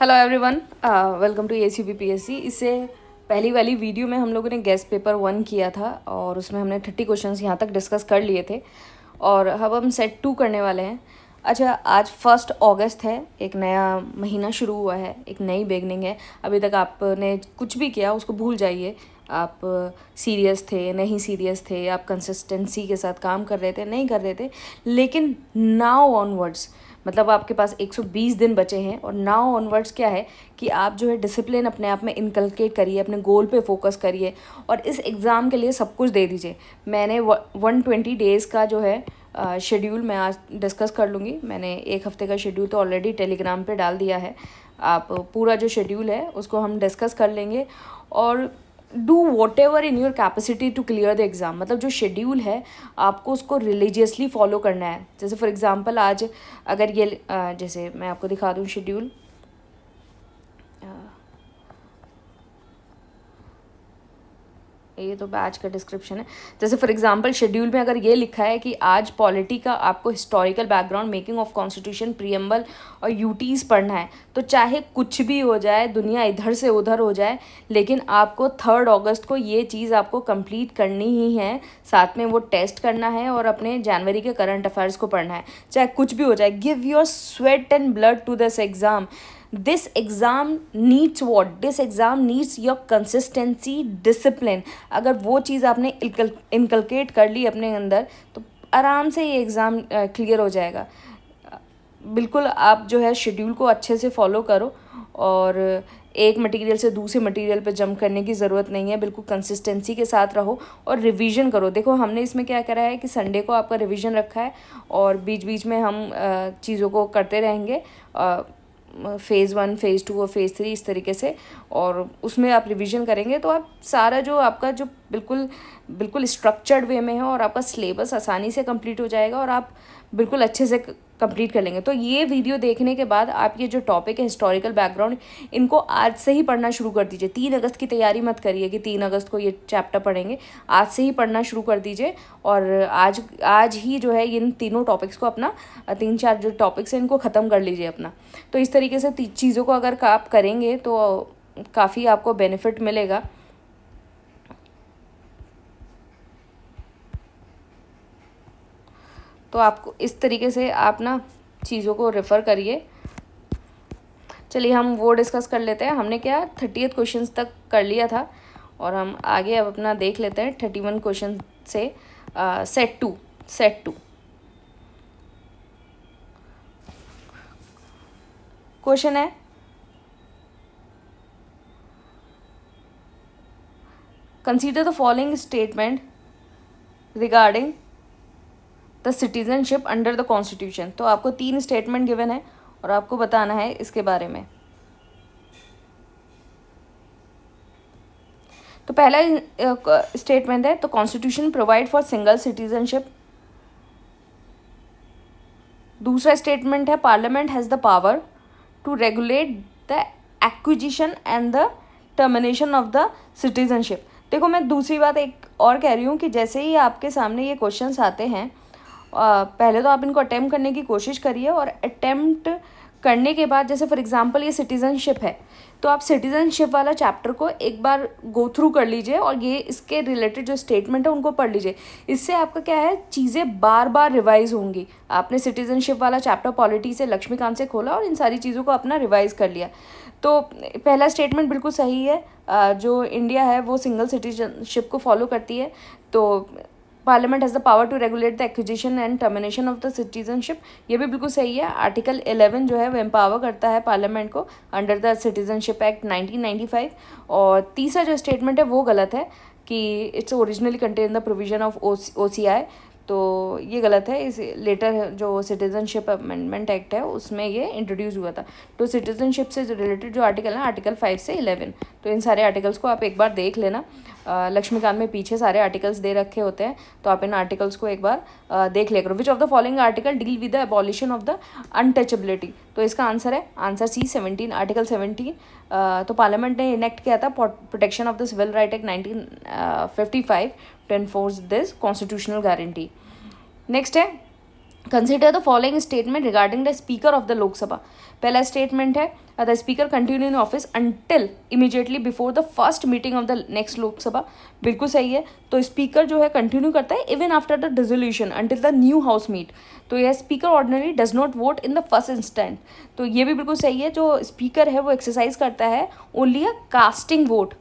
Hello everyone, welcome to ACPPSC। इससे पहली वाली वीडियो में हम लोगों ने गेस्ट पेपर 1 किया था और उसमें हमने 30 क्वेश्चंस यहाँ तक डिस्कस कर लिए थे और अब हम सेट 2 करने वाले हैं। अच्छा, आज 1 अगस्त है, एक नया महीना शुरू हुआ है, एक नई बिगनिंग है। अभी तक आपने कुछ भी किया उसको भूल जाइए। आप सीरियस थे, नहीं सीरियस थे, आप कंसिस्टेंसी के साथ काम कर रहे थे, नहीं कर रहे थे, लेकिन नाउ ऑनवर्ड्स मतलब आपके पास 120 दिन बचे हैं और नाउ ऑनवर्ड्स क्या है कि आप जो है डिसिप्लिन अपने आप में इनकलकेट करिए, अपने गोल पे फोकस करिए और इस एग्ज़ाम के लिए सब कुछ दे दीजिए। मैंने 120 डेज़ का जो है शेड्यूल मैं आज डिस्कस कर लूँगी। मैंने एक हफ़्ते का शेड्यूल तो ऑलरेडी टेलीग्राम पे डाल दिया है। आप पूरा जो शेड्यूल है उसको हम डिस्कस कर लेंगे और do whatever in your capacity to clear the exam. मतलब जो शेड्यूल है आपको उसको रिलीजियसली फॉलो करना है। जैसे फॉर एग्ज़ाम्पल आज अगर ये जैसे मैं आपको दिखा दूँ शेड्यूल, ये तो बैच का डिस्क्रिप्शन है। जैसे फॉर एग्जांपल शेड्यूल में अगर ये लिखा है कि आज पॉलिटी का आपको historical background, making of constitution, preamble और यूटीज़ पढ़ना है, तो चाहे कुछ भी हो जाए, दुनिया इधर से उधर हो जाए, लेकिन आपको 3 अगस्त को ये चीज़ आपको कंप्लीट करनी ही है। साथ में वो टेस्ट करना है और अपने जनवरी के करंट अफेयर्स को पढ़ना है, चाहे कुछ भी हो जाए। Give your sweat and blood to this exam. this exam needs what? this exam needs your consistency, discipline। अगर वो चीज़ आपने इनकलकेट कर ली अपने अंदर तो आराम से ये एग्ज़ाम क्लियर हो जाएगा। बिल्कुल आप जो है शेड्यूल को अच्छे से फॉलो करो और एक मटेरियल से दूसरे मटेरियल पे जंप करने की ज़रूरत नहीं है। बिल्कुल कंसिस्टेंसी के साथ रहो और रिवीजन करो। देखो हमने इसमें क्या करा है कि संडे को आपका रिवीजन रखा है और बीच बीच में हम चीज़ों को करते रहेंगे, फ़ेज़ 1, फ़ेज़ 2 और फ़ेज़ 3 इस तरीके से, और उसमें आप रिवीजन करेंगे तो आप सारा जो आपका जो बिल्कुल स्ट्रक्चर्ड वे में है और आपका सिलेबस आसानी से कंप्लीट हो जाएगा और आप बिल्कुल अच्छे से कंप्लीट कर लेंगे। तो ये वीडियो देखने के बाद आप ये जो टॉपिक है हिस्टोरिकल बैकग्राउंड, इनको आज से ही पढ़ना शुरू कर दीजिए। 3 अगस्त की तैयारी मत करिए कि 3 अगस्त को ये चैप्टर पढ़ेंगे, आज से ही पढ़ना शुरू कर दीजिए और आज ही जो है इन तीनों टॉपिक्स को अपना 3-4 जो टॉपिक्स हैं इनको ख़त्म कर लीजिए अपना। तो इस तरीके से चीज़ों को अगर आप करेंगे तो काफ़ी आपको बेनिफिट मिलेगा। तो आपको इस तरीके से आप ना चीज़ों को रेफ़र करिए। चलिए हम वो डिस्कस कर लेते हैं। हमने क्या 30th क्वेश्चन तक कर लिया था और हम आगे अब अपना देख लेते हैं 31 क्वेश्चन से सेट टू। क्वेश्चन है, consider the following statement regarding the citizenship under the constitution. तो आपको 3 स्टेटमेंट गिवन है और आपको बताना है इसके बारे में। तो पहला स्टेटमेंट है, तो constitution provide for single citizenship. दूसरा स्टेटमेंट है, parliament has the power to regulate the acquisition and the termination of the citizenship. देखो मैं दूसरी बात एक और कह रही हूँ कि जैसे ही आपके सामने ये क्वेश्चंस आते हैं, पहले तो आप इनको अटेम्प्ट करने की कोशिश करिए और अटेम्प्ट करने के बाद जैसे फॉर एग्जांपल ये सिटीजनशिप है तो आप सिटीजनशिप वाला चैप्टर को एक बार गो थ्रू कर लीजिए और ये इसके रिलेटेड जो स्टेटमेंट है उनको पढ़ लीजिए। इससे आपका क्या है, चीज़ें बार बार रिवाइज होंगी। आपने सिटीजनशिप वाला चैप्टर पॉलिटी से, लक्ष्मीकांत से खोला और इन सारी चीज़ों को अपना रिवाइज कर लिया। तो पहला स्टेटमेंट बिल्कुल सही है। जो इंडिया है वो सिंगल सिटीजनशिप को फॉलो करती है। तो parliament has the power to regulate the acquisition and termination of the citizenship, ये भी बिल्कुल सही है। आर्टिकल 11 जो है वो एम्पावर करता है पार्लियामेंट को अंडर द सिटीजनशिप एक्ट 1995। और तीसरा जो स्टेटमेंट है वो गलत है कि it's originally contain the provision of OCI, तो ये गलत है। इस लेटर जो सिटीजनशिप अमेंडमेंट एक्ट है उसमें ये इंट्रोड्यूस हुआ था। तो सिटीजनशिप से रिलेटेड जो आर्टिकल है आर्टिकल 5 से 11, तो इन सारे आर्टिकल्स को आप एक बार देख लेना। लक्ष्मीकांत में पीछे सारे आर्टिकल्स दे रखे होते हैं, तो आप इन आर्टिकल्स को एक बार देख लिया करो। विच of the following article deal with the abolition of the untouchability. तो इसका आंसर है आंसर सी 17, आर्टिकल 17। तो पार्लियामेंट ने इनेक्ट किया था protection of the civil right act 1955 to enforce this constitutional guarantee. Next है, consider the following statement regarding the speaker of the Lok Sabha. पहला statement है the speaker continue in office until immediately before the first meeting of the next Lok Sabha. बिल्कुल सही है। तो speaker जो है continue करता है even after the dissolution until the new house meet. तो यह speaker ordinary does not vote in the first instant. तो ये भी बिल्कुल सही है। जो स्पीकर है वो एक्सरसाइज करता है only a casting vote,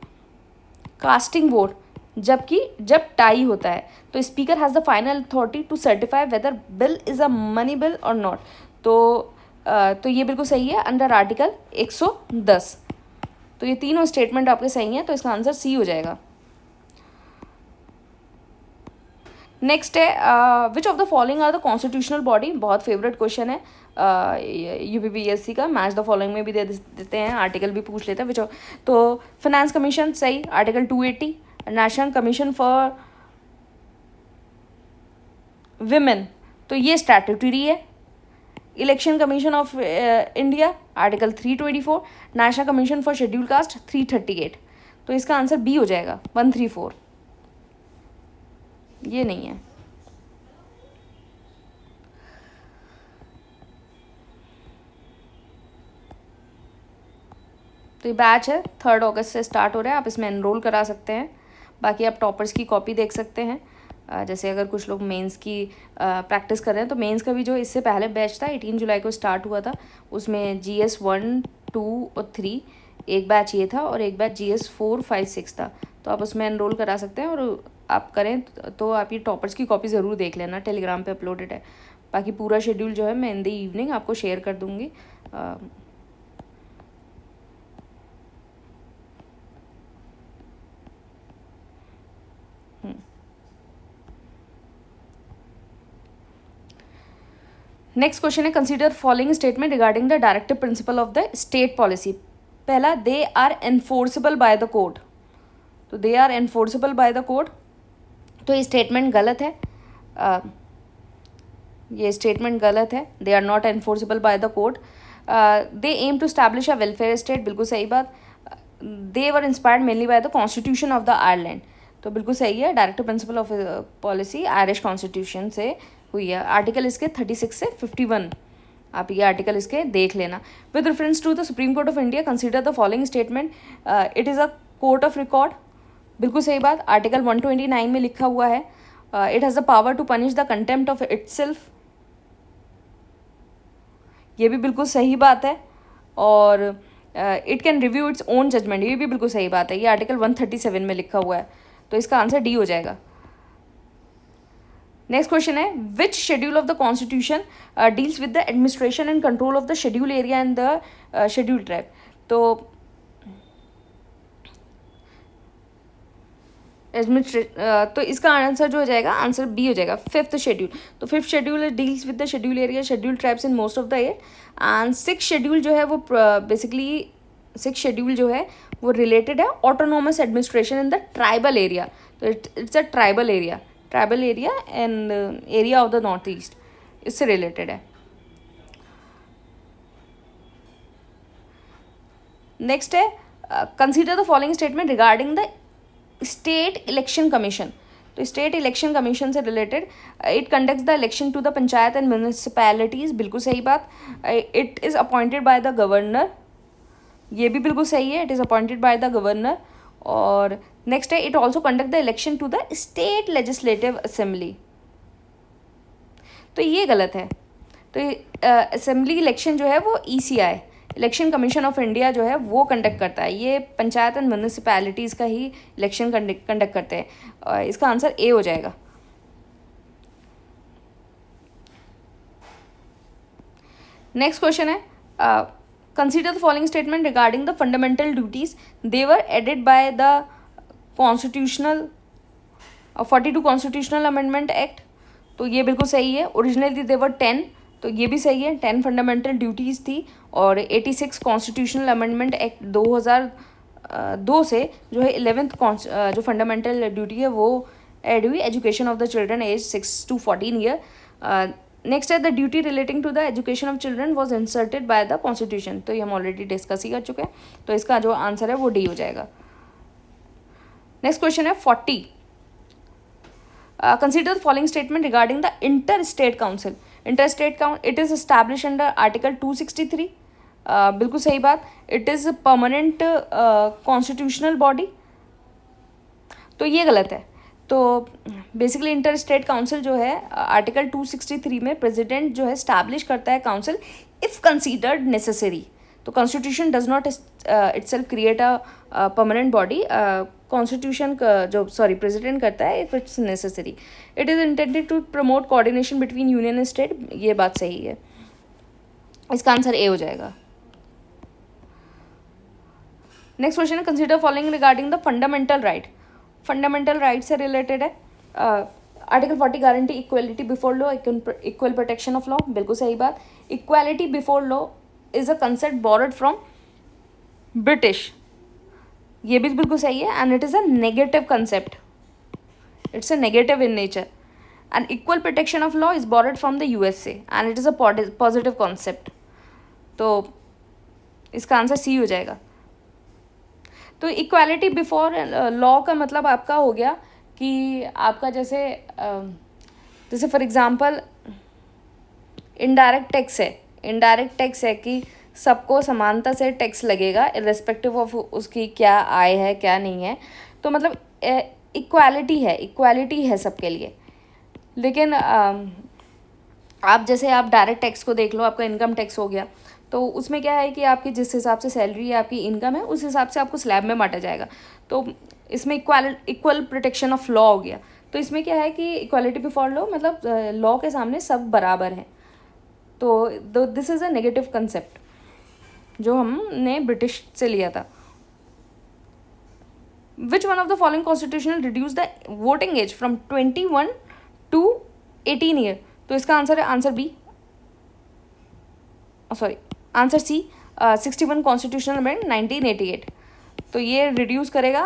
casting vote, जबकि जब टाई होता है तो speaker has the final authority to certify whether bill is a money bill और नॉट। तो ये बिल्कुल सही है अंडर आर्टिकल 110। तो ये तीनों स्टेटमेंट आपके सही हैं, तो इसका आंसर सी हो जाएगा। नेक्स्ट है which of the following are the constitutional body. बहुत फेवरेट क्वेश्चन है यूपीपीएससी का, मैच द फॉलोइंग में भी दे देते हैं, आर्टिकल भी पूछ लेते हैं। विच तो फाइनेंस कमीशन सही, article 280। National commission for women, तो ये स्टैट्यूटरी है। Election commission of India, article 324। National commission for schedule caste 338। तो इसका आंसर बी हो जाएगा 134, ये नहीं है। तो ये बैच है 3 अगस्त से स्टार्ट हो रहा है, आप इसमें एनरोल करा सकते हैं। बाकी आप टॉपर्स की कॉपी देख सकते हैं। जैसे अगर कुछ लोग मेंस की प्रैक्टिस कर रहे हैं तो मेंस का भी जो इससे पहले बैच था 18 जुलाई को स्टार्ट हुआ था, उसमें GS 1, 2 और 3 एक बैच ये था और एक बैच GS 4, 5, 6 था। तो आप उसमें एनरोल करा सकते हैं और आप करें तो आप ये टॉपर्स की कॉपी ज़रूर देख लेना, टेलीग्राम पे अपलोडेड है। बाकी पूरा शेड्यूल जो है मैं इन द इवनिंग आपको शेयर कर दूँगी। नेक्स्ट क्वेश्चन है consider following statement regarding the directive principle of the state policy. पहला, they are enforceable by the court. तो they are enforceable by the court, तो ये स्टेटमेंट गलत है। ये स्टेटमेंट गलत है। They are not enforceable by the court. They aim to establish a welfare state, बिल्कुल सही बात। They were inspired mainly bye the constitution of the Ireland, तो बिल्कुल सही है। Directive principle of policy Irish constitution से हुई है। आर्टिकल इसके 36 से 51, आप ये आर्टिकल इसके देख लेना। With reference to the supreme court of India consider the following statement, it is a court of record, बिल्कुल सही बात। आर्टिकल 129 में लिखा हुआ है it has the power to punish the contempt of itself, ये भी बिल्कुल सही बात है। और it can review its own judgement, ये भी बिल्कुल सही बात है। ये आर्टिकल 137 में लिखा हुआ है, तो इसका आंसर डी हो जाएगा। नेक्स्ट क्वेश्चन है which schedule of the constitution deals with the administration and control of the schedule area and the schedule tribe. तो इसका आंसर जो हो जाएगा, आंसर बी हो जाएगा, 5th शेड्यूल। तो 5th schedule deals with the schedule area, schedule tribes in most of the air. And 6th schedule जो है वो बेसिकली 6th शेड्यूल जो है वो रिलेटेड है autonomous administration in the tribal area. तो it's a tribal area and area of the north east, इससे related है। नेक्स्ट है consider the following statement regarding the state election commission. तो state election commission से related, it conducts the election to the panchayat and municipalities, बिल्कुल सही बात। It is appointed by the governor, ये भी बिल्कुल सही है, it is appointed by the governor. और नेक्स्ट है it also conduct the election to the state legislative assembly, तो ये गलत है। तो असेंबली इलेक्शन जो है वो ECI election commission of India जो है वो कंडक्ट करता है, ये पंचायत एंड म्यूनिसिपैलिटीज़ का ही इलेक्शन कंडक्ट करते हैं। इसका आंसर ए हो जाएगा। नेक्स्ट क्वेश्चन है consider the following statement regarding the fundamental duties, they were added by the constitutional 42 constitutional amendment act, तो ये बिल्कुल सही है। ओरिजिनली दे वर 10, तो ये भी सही है, 10 फंडामेंटल ड्यूटीज़ थी। और 86 कॉन्स्टिट्यूशनल अमेंडमेंट एक्ट 2002 से जो है 11th जो फंडामेंटल ड्यूटी है वो एड हुई, education of the children age 6 to 14 year. Next है the duty relating to the education of children was inserted by the constitution, तो ये हम ऑलरेडी डिस्कस ही कर चुके हैं, तो इसका जो आंसर है वो डी हो जाएगा। नेक्स्ट क्वेश्चन है 40, consider the following statement regarding the inter state council. Inter state count, it is establish under article 263, बिल्कुल सही बात. It is permanent constitutional body, तो ये गलत है. तो बेसिकली इंटर स्टेट काउंसिल जो है आर्टिकल 263 में प्रेसिडेंट जो है स्टैब्लिश करता है काउंसिल इफ़ कंसीडर्ड नेसेसरी. तो constitution does not itself create a permanent body. Constitution जो प्रेसिडेंट करता है if it's necessary. It is intended to promote coordination between union and state. ये बात सही है, इसका आंसर ए हो जाएगा. नेक्स्ट क्वेश्चन है consider following regarding the fundamental right. Fundamental right से रिलेटेड है. Article 40 guarantee equality before law, equal protection of law, बिल्कुल सही बात. Equality before law is a concept borrowed from British, ये भी बिल्कुल सही है. And it is a negative concept, it's a negative in nature. And equal protection of law is borrowed from the USA and it is a positive concept. तो इसका answer C हो जाएगा. तो इक्वालिटी बिफोर लॉ का मतलब आपका हो गया कि आपका जैसे फॉर एग्जांपल इनडायरेक्ट टैक्स है. इनडायरेक्ट टैक्स है कि सबको समानता से टैक्स लगेगा इर्रेस्पेक्टिव ऑफ उसकी क्या आय है क्या नहीं है. तो मतलब इक्वालिटी है सबके लिए. लेकिन आप डायरेक्ट टैक्स को देख लो, आपका इनकम टैक्स हो गया, तो उसमें क्या है कि आपकी जिस हिसाब से सैलरी है, आपकी इनकम है, उस हिसाब से आपको स्लैब में बांटा जाएगा. तो इसमें इक्वल प्रोटेक्शन ऑफ लॉ हो गया. तो इसमें क्या है कि इक्वालिटी बिफोर लॉ मतलब लॉ के सामने सब बराबर हैं. तो this is a negative concept जो हमने ब्रिटिश से लिया था. Which one of the following constitution reduce the voting age from 21 to 18 year. तो इसका आंसर है answer B, answer C, 61 constitutional amendment 1988. तो ये रिड्यूस करेगा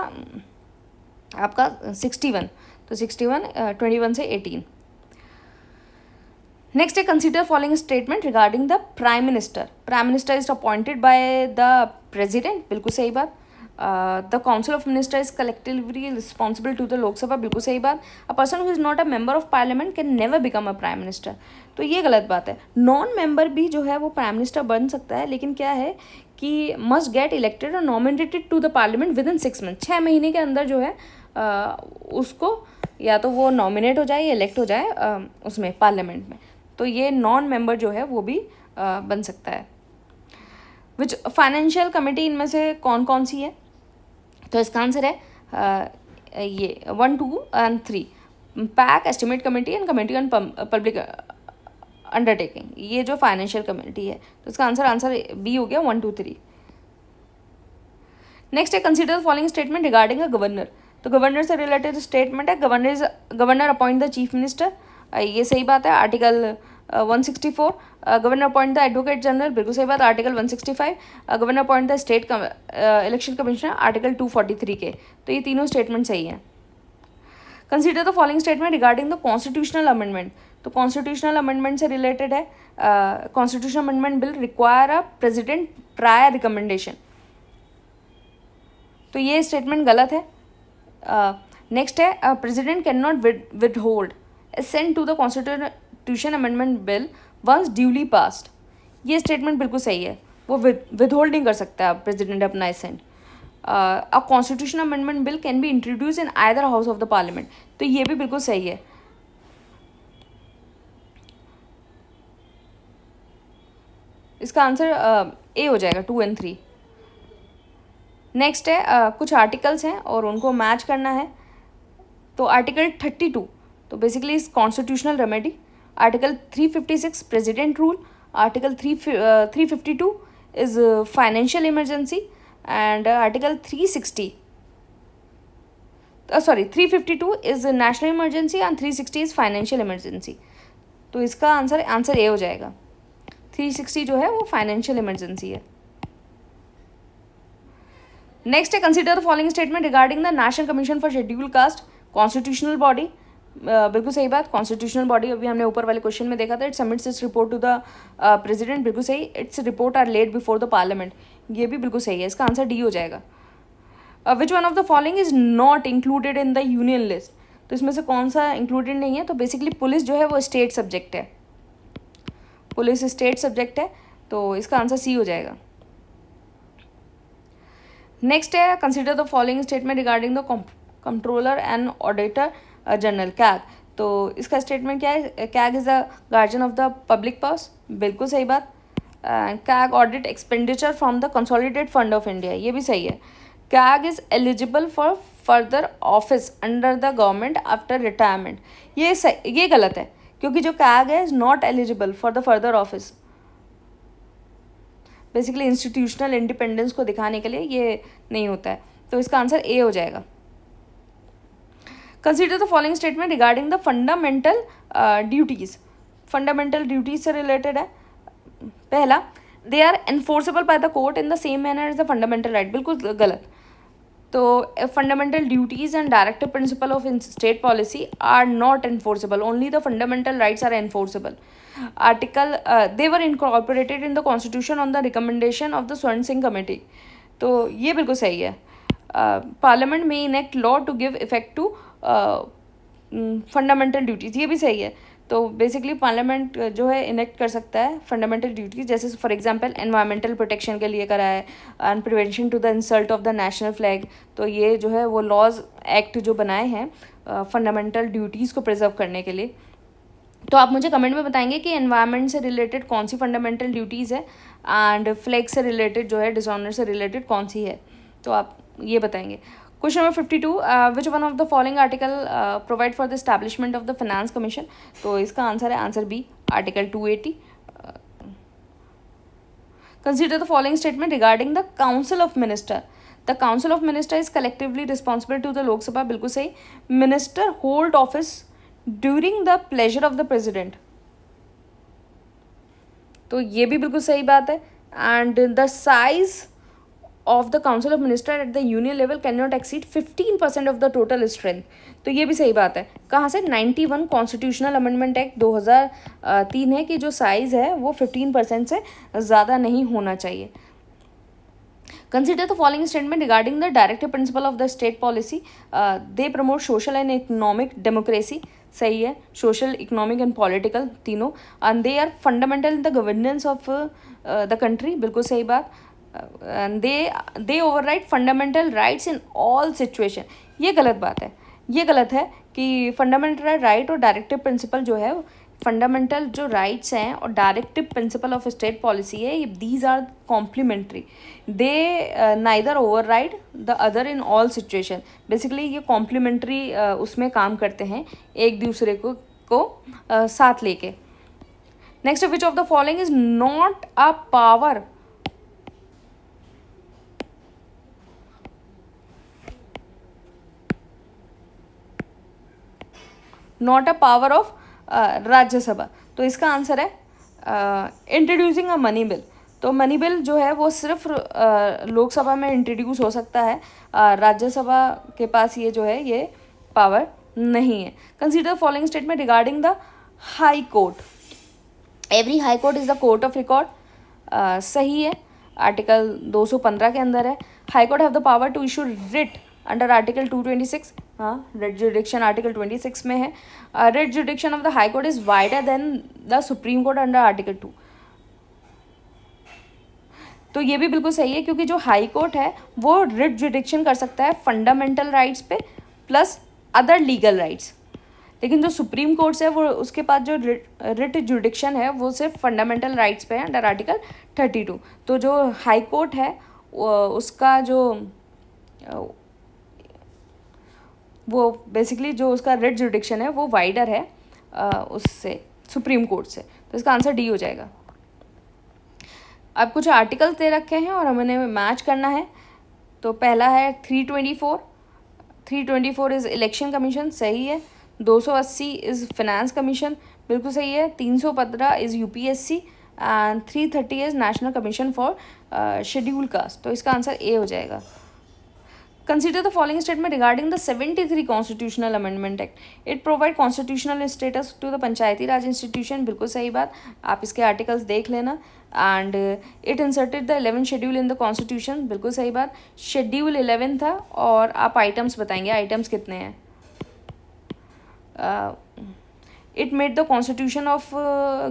आपका 61. तो 61 21 से 18. नेक्स्ट है consider following statement regarding the prime minister. Prime minister is appointed by the president, बिल्कुल सही बात. The council of minister is collectively responsible to the Lok Sabha, बिल्कुल सही बात. A person who is not a member of parliament can never become a prime minister. तो ये गलत बात है. नॉन मेंबर भी जो है वो प्राइम मिनिस्टर बन सकता है, लेकिन क्या है कि मस्ट गेट इलेक्टेड और nominated to the parliament within 6 month. 6 महीने के अंदर जो है उसको या तो वो नॉमिनेट हो जाए या इलेक्ट हो जाए उसमें पार्लियामेंट में. तो ये नॉन मेंबर जो है वो भी बन सकता है. विच फाइनेंशियल कमेटी इनमें से कौन कौन सी है? तो इसका आंसर है ये 1, 2 and 3. Pack, estimate committee and committee on public undertaking, ये जो फाइनेंशियल कमेटी है. तो इसका आंसर बी हो गया 1, 2, 3. नेक्स्ट है consider the following statement regarding a governor. तो गवर्नर से रिलेटेड स्टेटमेंट है governor appoint the chief minister. ये सही बात है. Article 164. Governor appoint the advocate general, बिल्कुल सही बात. Article 165. Governor appoint the state election commissioner, article 243 के. तो ये तीनों स्टेटमेंट सही हैं. Consider the following statement regarding the constitutional amendment. तो कॉन्स्टिट्यूशनल अमेंडमेंट से रिलेटेड है constitutional amendment bill require a president prior recommendation. तो ये स्टेटमेंट गलत है. नेक्स्ट है president can not withhold assent to the constitution amendment bill once duly passed. ये statement बिल्कुल सही है. वो विदहोल्ड नहीं कर सकता है प्रेसिडेंट अपना assent. A constitution amendment bill can be introduce in either house of the parliament. तो ये भी बिल्कुल सही है. इसका आंसर ए हो जाएगा 2 and 3. नेक्स्ट है कुछ आर्टिकल्स हैं और उनको मैच करना है. तो आर्टिकल 32 तो basically is constitutional remedy. Article 356 president rule. Article 352 is financial emergency and article 352 is national emergency and 360 is financial emergency. तो इसका आंसर ए हो जाएगा. 360 जो है वो फाइनेंशियल इमरजेंसी है. नेक्स्ट है consider the following statement regarding the national commission for schedule caste, constitutional body. बिल्कुल सही बात. कॉन्स्टिट्यूशनल बॉडी अभी हमने ऊपर वाले क्वेश्चन में देखा था. It submits its report to the president, बिल्कुल सही. Its report are laid before the parliament, ये भी बिल्कुल सही है. इसका आंसर डी हो जाएगा. विच one of the following is not included in the union list. तो इसमें से कौन सा इंक्लूडेड नहीं है? तो बेसिकली पुलिस जो है वो स्टेट सब्जेक्ट है. पुलिस स्टेट सब्जेक्ट है, तो इसका आंसर सी हो जाएगा। नेक्स्ट है consider the following statement regarding the controller and auditor general CAG. तो इसका स्टेटमेंट क्या है? CAG is the guardian of the public purse, बिल्कुल सही बात। CAG audit expenditure from the consolidated fund of India, ये भी सही है। CAG is eligible for further office under the government after retirement, ये गलत है, क्योंकि जो कैग है is not eligible for the further office. Basically institutional independence को दिखाने के लिए ये नहीं होता है, तो इसका आंसर ए हो जाएगा। Consider the following statement regarding the fundamental duties. Fundamental duties से रिलेटेड है। पहला, they are enforceable by the court in the same manner as the fundamental right, बिल्कुल गलत। तो fundamental duties and directive principle of state policy are not enforceable, only the fundamental rights are enforceable. Article they were incorporated in the constitution on the recommendation of the Swaran Singh committee, तो ये बिल्कुल सही है। Parliament में enact law to give effect to fundamental duties, ये भी सही है। तो बेसिकली पार्लियामेंट जो है इनेक्ट कर सकता है फंडामेंटल ड्यूटीज़, जैसे फॉर एग्जांपल एनवायरमेंटल प्रोटेक्शन के लिए करा है and prevention to the insult of the national flag. तो ये जो है वो लॉज एक्ट जो बनाए हैं फंडामेंटल ड्यूटीज़ को प्रिजर्व करने के लिए। तो आप मुझे कमेंट में बताएंगे कि एनवायरनमेंट से रिलेटेड कौन सी फंडामेंटल ड्यूटीज़ है एंड फ्लैग से रिलेटेड जो है डिसऑनर से रिलेटेड कौन सी है, तो आप ये बताएंगे। Question number 52, which one of the following article provide for the establishment of the finance commission. तो इसका आंसर है answer B, article 280। Consider the following statement regarding the council of minister. The council of minister is collectively responsible to the Lok Sabha, बिल्कुल सही। Minister hold office during the pleasure of the president, तो ये भी बिल्कुल सही बात है। And the size of the council of minister at the union level can not exceed 15% of the total strength, तो ये भी सही बात है। कहाँ से? 91 कॉन्स्टिट्यूशनल अमेंडमेंट एक्ट 2003 है कि जो साइज़ है वो 15% से ज़्यादा नहीं होना चाहिए। Consider the following statement regarding the directive principle of the state policy. They promote social and economic democracy, सही है। सोशल, इकोनॉमिक एंड पॉलिटिकल तीनों। And they are fundamental in the governance of the country, बिल्कुल सही बात। And they override fundamental rights in all situation, ये गलत बात है। ये गलत है कि फंडामेंटल राइट और डायरेक्टिव प्रिंसिपल जो है, फंडामेंटल जो राइट्स हैं और directive principle of state policy है, these are complementary, they neither override the other in all situation. Basically ये कॉम्प्लीमेंट्री उसमें काम करते हैं, एक दूसरे को साथ लेके। Next, which of the following is not a power of Rajya Sabha. तो इसका आंसर है इंट्रोड्यूसिंग अ मनी बिल। तो मनी बिल जो है वो सिर्फ लोकसभा में इंट्रोड्यूस हो सकता है, राज्यसभा के पास ये जो है ये पावर नहीं है। Consider following statement regarding the high court. Every high court is the court of record, सही है, आर्टिकल 215 के अंदर है। High court have the power to issue writ under article 226, हाँ, रिट जुडिक्शन आर्टिकल 26 में है। Writ jurisdiction of the high court is wider than the supreme court under article 2, तो ये भी बिल्कुल सही है, क्योंकि जो हाई कोर्ट है वो रिट जुडिक्शन कर सकता है फंडामेंटल राइट्स पे प्लस अदर लीगल राइट्स, लेकिन जो सुप्रीम कोर्ट्स है वो उसके पास जो रिट जुडिक्शन है वो सिर्फ फंडामेंटल राइट्स पे है अंडर आर्टिकल 32। तो जो हाई कोर्ट है उसका जो वो बेसिकली जो उसका रिट जुडिक्शन है वो वाइडर है उससे, सुप्रीम कोर्ट से, तो इसका आंसर डी हो जाएगा। अब कुछ आर्टिकल्स दे रखे हैं और हमें मैच करना है। तो पहला है 324 इज़ इलेक्शन कमीशन, सही है। 280 इज़ फिनेंस कमीशन, बिल्कुल सही है। 315 is UPSC and 330 is national commission for schedule caste, तो इसका आंसर ए हो जाएगा। Consider the following statement regarding the 73 Constitutional Amendment Act. It provide constitutional status to the Panchayati Raj institution, बिल्कुल सही बात, आप इसके आर्टिकल्स देख लेना। And it inserted the 11th schedule in the constitution, बिल्कुल सही बात। शेड्यूल 11 था और आप आइटम्स बताएंगे, आइटम्स कितने हैं। It made the constitution of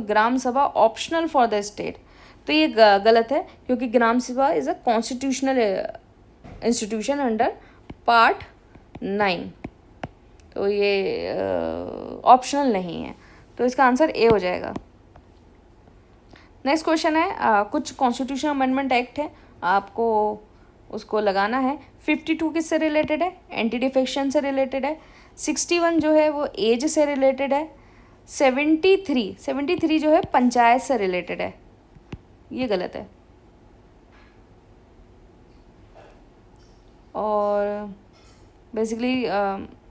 Gram Sabha optional for the state. तो ये गलत है, क्योंकि ग्राम सभा is a constitutional institution under part 9, तो ये ऑप्शनल नहीं है, तो इसका आंसर ए हो जाएगा। नेक्स्ट क्वेश्चन है, कुछ कॉन्स्टिट्यूशन अमेंडमेंट एक्ट है, आपको उसको लगाना है। 52 किससे रिलेटेड है? एंटी डिफेक्शन से रिलेटेड है। 61 जो है वो एज से रिलेटेड है। 73 जो है पंचायत से रिलेटेड है, ये गलत है। और बेसिकली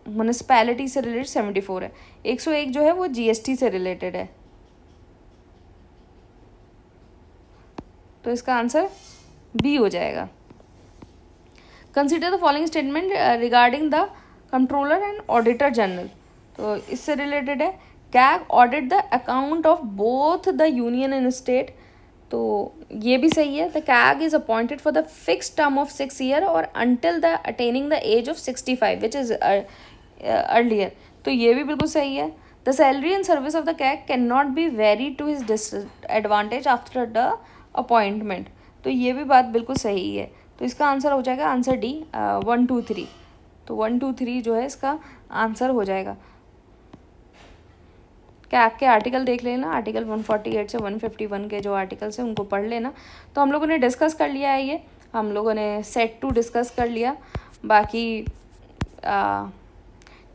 म्यूनिसपैलिटी से रिलेटेड 74 है। 101 जो है वो जीएसटी से रिलेटेड है, तो इसका आंसर बी हो जाएगा। Consider the following statement regarding the controller and auditor general, तो इससे रिलेटेड है। CAG audit the account of both the union and state, तो ये भी सही है। The CAG is appointed for the fix term of 6 year और until the attaining the age of 65 which is earlier, तो ये भी बिल्कुल सही है। The salary and service of the CAG can not be very to his disadvantage after the appointment, तो ये भी बात बिल्कुल सही है। तो इसका आंसर हो जाएगा आंसर डी, 1 2 3, तो 1 2 3 जो है इसका आंसर हो जाएगा। कैग के आर्टिकल देख लेना, आर्टिकल 148 से 151 के जो आर्टिकल्स हैं उनको पढ़ लेना। तो हम लोगों ने डिस्कस कर लिया है, ये हम लोगों ने सेट 2 डिस्कस कर लिया। बाकी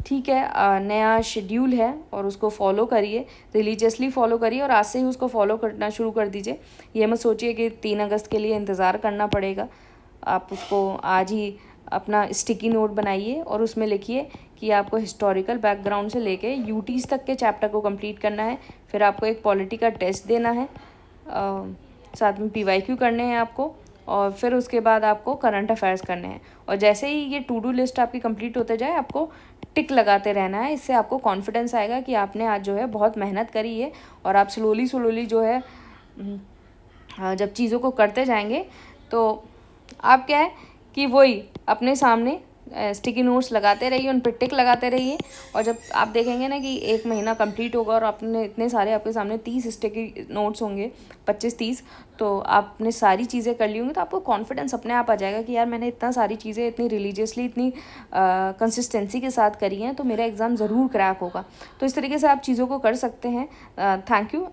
ठीक है, नया शेड्यूल है और उसको फॉलो करिए, रिलीजियसली फॉलो करिए और आज से ही उसको फॉलो करना शुरू कर दीजिए। ये मत सोचिए कि 3 अगस्त के लिए इंतज़ार करना पड़ेगा। आप उसको आज ही अपना स्टिकी नोट बनाइए और उसमें लिखिए कि आपको हिस्टोरिकल बैकग्राउंड से लेके यूटीज़ तक के चैप्टर को कंप्लीट करना है। फिर आपको एक पॉलिटी का टेस्ट देना है, साथ में पीवाईक्यू करने हैं आपको, और फिर उसके बाद आपको करंट अफेयर्स करने हैं। और जैसे ही ये टू डू लिस्ट आपकी कंप्लीट होते जाए, आपको टिक लगाते रहना है। इससे आपको कॉन्फिडेंस आएगा कि आपने आज जो है बहुत मेहनत करी है, और आप स्लोली जो है जब चीज़ों को करते जाएंगे तो आप क्या है कि वही अपने सामने स्टिकी नोट्स लगाते रहिए, उन पर टिक लगाते रहिए, और जब आप देखेंगे ना कि 1 महीना कंप्लीट होगा और आपने इतने सारे आपके सामने 30 स्टिकी नोट्स होंगे, 25-30, तो आपने सारी चीज़ें कर ली होंगी, तो आपको कॉन्फिडेंस अपने आप आ जाएगा कि यार मैंने इतना सारी चीज़ें इतनी रिलीजियसली, इतनी कंसिस्टेंसी के साथ करी हैं, तो मेरा एग्ज़ाम ज़रूर क्रैक होगा। तो इस तरीके से आप चीज़ों को कर सकते हैं। Thank you.